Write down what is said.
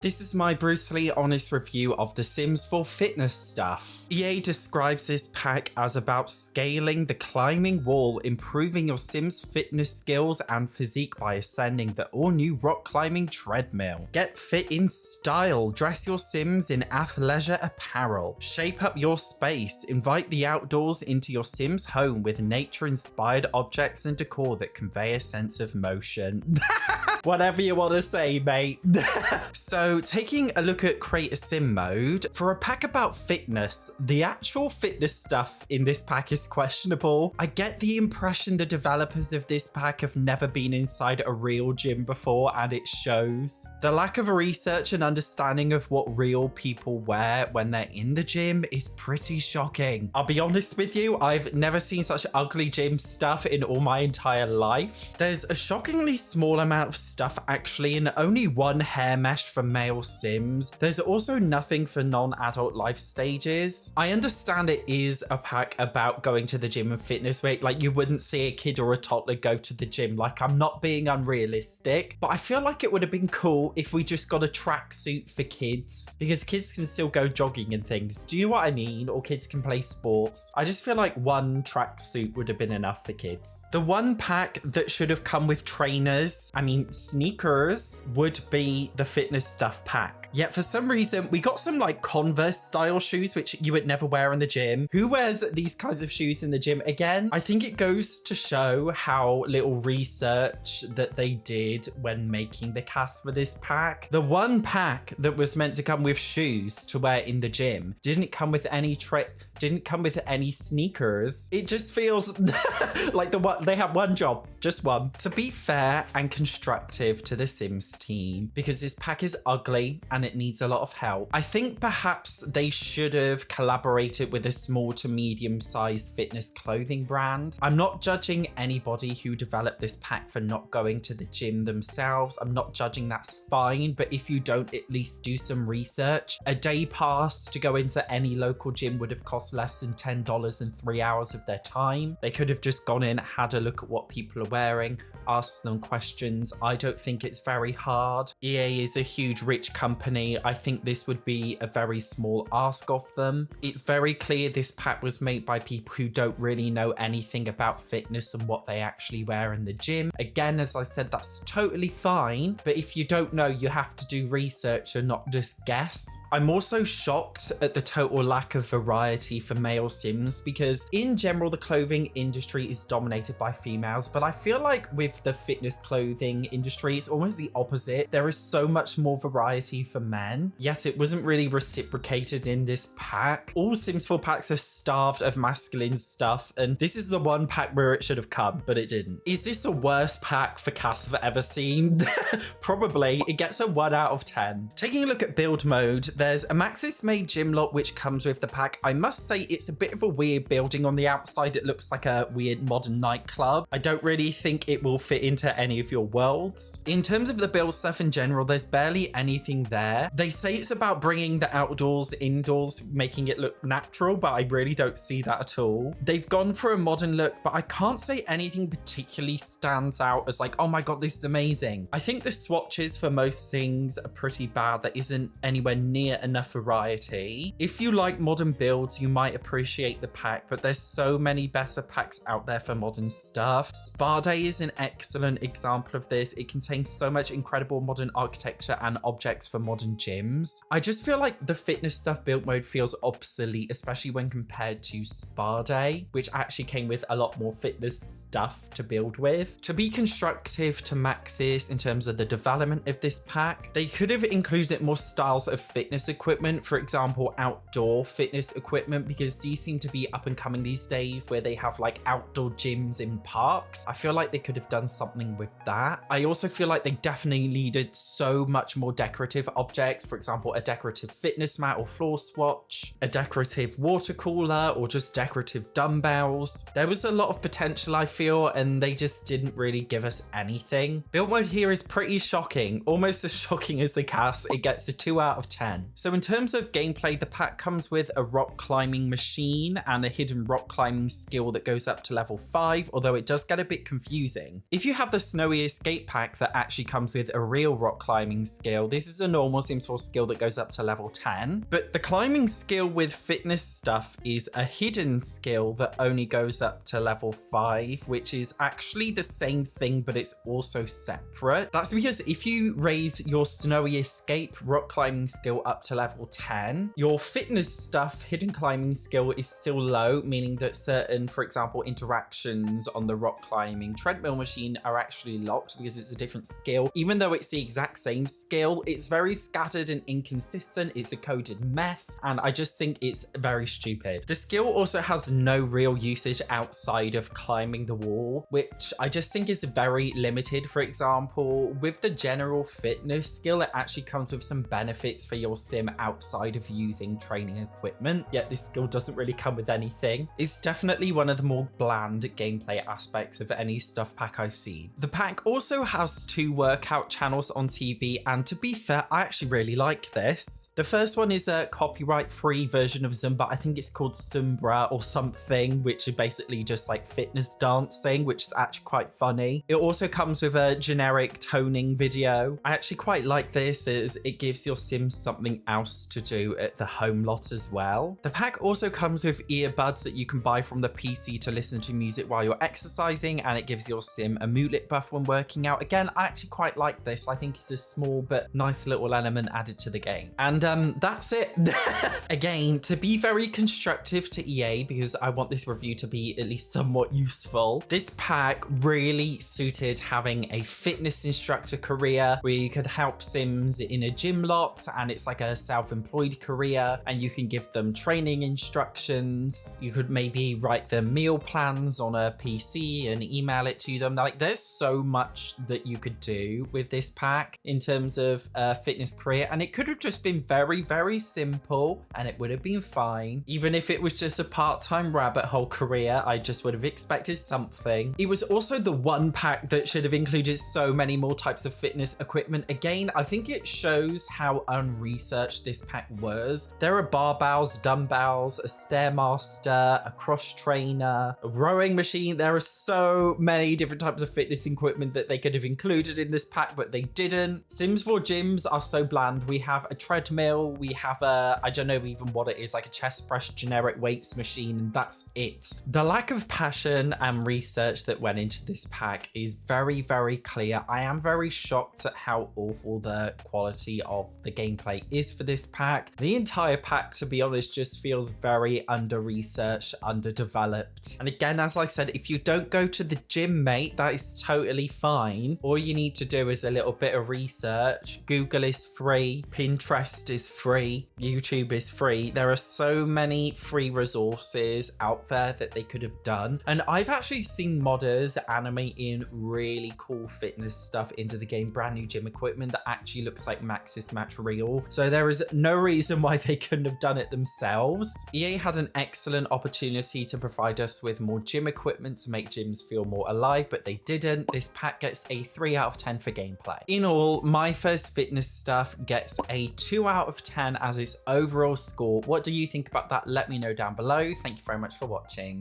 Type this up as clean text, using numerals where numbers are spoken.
This is my brutally honest review of The Sims 4 fitness stuff. EA describes this pack as about scaling the climbing wall, improving your Sims fitness skills and physique by ascending the all-new rock climbing treadmill. Get fit in style, dress your Sims in athleisure apparel, shape up your space, invite the outdoors into your Sims home with nature-inspired objects and decor that convey a sense of motion. Whatever you want to say, mate. So, taking a look at Create a Sim mode, for a pack about fitness, the actual fitness stuff in this pack is questionable. I get the impression the developers of this pack have never been inside a real gym before, and it shows. The lack of research and understanding of what real people wear when they're in the gym is pretty shocking. I'll be honest with you, I've never seen such ugly gym stuff in all my entire life. There's a shockingly small amount of stuff actually, and only one hair mesh for male Sims. There's also nothing for non-adult life stages. I understand it is a pack about going to the gym and fitness, where like you wouldn't see a kid or a toddler go to the gym. Like, I'm not being unrealistic, but I feel like it would have been cool if we just got a tracksuit for kids, because kids can still go jogging and things. Do you know what I mean? Or kids can play sports. I just feel like one tracksuit would have been enough for kids. The one pack that should have come with trainers, I mean sneakers, would be the fitness stuff pack. Yet for some reason we got some like Converse style shoes which you would never wear in the gym. Who wears these kinds of shoes in the gym again? I think it goes to show how little research that they did when making the cast for this pack. The one pack that was meant to come with shoes to wear in the gym didn't come with any sneakers. It just feels like they had one job, just one, to be fair and constructive to the Sims team, because this pack is ugly and it needs a lot of help. I think perhaps they should have collaborated with a small to medium sized fitness clothing brand. I'm not judging anybody who developed this pack for not going to the gym themselves. I'm not judging, that's fine, but if you don't at least do some research, a day pass to go into any local gym would have cost less than $10 and 3 hours of their time. They could have just gone in, had a look at what people are wearing, asked them questions. I don't think it's very hard. EA is a huge rich company. I think this would be a very small ask of them. It's very clear this pack was made by people who don't really know anything about fitness and what they actually wear in the gym. Again, as I said, that's totally fine, but if you don't know, you have to do research and not just guess. I'm also shocked at the total lack of variety for male Sims, because in general the clothing industry is dominated by females, but I feel like with the fitness clothing industry it's almost the opposite. There is so much more variety for men, yet it wasn't really reciprocated in this pack. All Sims 4 packs are starved of masculine stuff, and this is the one pack where it should have come, but it didn't. Is this the worst pack for cast I've ever seen? Probably. It gets a 1 out of 10. Taking a look at build mode, there's a Maxis made gym lot which comes with the pack. I must say it's a bit of a weird building. On the outside it looks like a weird modern nightclub. I don't really think it will fit into any of your worlds. In terms of the build stuff in general, there's barely anything there. They say it's about bringing the outdoors indoors, making it look natural, but I really don't see that at all. They've gone for a modern look, but I can't say anything particularly stands out as like, oh my god, this is amazing. I think the swatches for most things are pretty bad. There isn't anywhere near enough variety. If you like modern builds, you might appreciate the pack, but there's so many better packs out there for modern stuff. Spa Day is an excellent example of this. It contains so much incredible modern architecture and objects for modern gyms. I just feel like the fitness stuff build mode feels obsolete, especially when compared to Spa Day, which actually came with a lot more fitness stuff to build with. To be constructive to Maxis in terms of the development of this pack, they could have included more styles of fitness equipment, for example outdoor fitness equipment, because these seem to be up and coming these days, where they have like outdoor gyms in parks. I feel like they could have done something with that. I also feel like they definitely needed so much more decorative objects, for example a decorative fitness mat or floor swatch, a decorative water cooler, or just decorative dumbbells. There was a lot of potential, I feel, and they just didn't really give us anything. Build mode here is pretty shocking, almost as shocking as the cast. It gets a 2 out of 10. So in terms of gameplay, the pack comes with a rock climbing machine and a hidden rock climbing skill that goes up to level 5, although it does get a bit confusing. If you have the snowy escape pack pack that actually comes with a real rock climbing skill. This is a normal Sims 4 skill that goes up to level 10, but the climbing skill with fitness stuff is a hidden skill that only goes up to level 5, which is actually the same thing, but it's also separate. That's because if you raise your Snowy Escape rock climbing skill up to level 10, your fitness stuff hidden climbing skill is still low, meaning that certain, for example, interactions on the rock climbing treadmill machine are actually locked because it's a different skill. Even though it's the exact same skill, it's very scattered and inconsistent. It's a coded mess, and I just think it's very stupid. The skill also has no real usage outside of climbing the wall, which I just think is very limited. For example, with the general fitness skill, it actually comes with some benefits for your sim outside of using training equipment, yet this skill doesn't really come with anything. It's definitely one of the more bland gameplay aspects of any stuff pack I've seen. The pack also has 2 workout channels on TV, and to be fair, I actually really like this. The first one is a copyright-free version of Zumba. I think it's called Zumbra or something, which is basically just like fitness dancing, which is actually quite funny. It also comes with a generic toning video. I actually quite like this, as it gives your Sims something else to do at the home lot as well. The pack also comes with earbuds that you can buy from the PC to listen to music while you're exercising, and it gives your sim a moodlet buff when working out. Again, I actually quite like this. I think it's a small but nice little element added to the game. And that's it. Again, to be very constructive to EA, because I want this review to be at least somewhat useful, this pack really suited having a fitness instructor career where you could help Sims in a gym lot, and it's like a self-employed career, and you can give them training instructions. You could maybe write them meal plans on a PC and email it to them. Like, there's so much that you could do with this pack in terms of fitness career, and it could have just been very, very simple and it would have been fine. Even if it was just a part-time rabbit hole career, I just would have expected something. It was also the one pack that should have included so many more types of fitness equipment. Again, I think it shows how unresearched this pack was. There are barbells, dumbbells, a Stairmaster, a cross trainer, a rowing machine. There are so many different types of fitness equipment that they could have included in this pack, but they didn't. Sims 4 gyms are so bland. We have a treadmill, we have a, I don't know even what it is, like a chest press generic weights machine, and that's it. The lack of passion and research that went into this pack is very, very clear. I am very shocked at how awful the quality of the gameplay is for this pack. The entire pack, to be honest, just feels very under-researched, underdeveloped. And again, as I said, if you don't go to the gym, mate, that is totally fine. All you need to do is a little bit of research. Google is free, Pinterest is free, YouTube is free. There are so many free resources out there that they could have done. And I've actually seen modders animating really cool fitness stuff into the game, brand new gym equipment that actually looks like Maxis Match Real. So there is no reason why they couldn't have done it themselves. EA had an excellent opportunity to provide us with more gym equipment to make gyms feel more alive, but they didn't. This pack gets a 3 out of 10 for gameplay. In all, My First Fitness Stuff gets a 2 out of 10 as its overall score. What do you think about that? Let me know down below. Thank you very much for watching.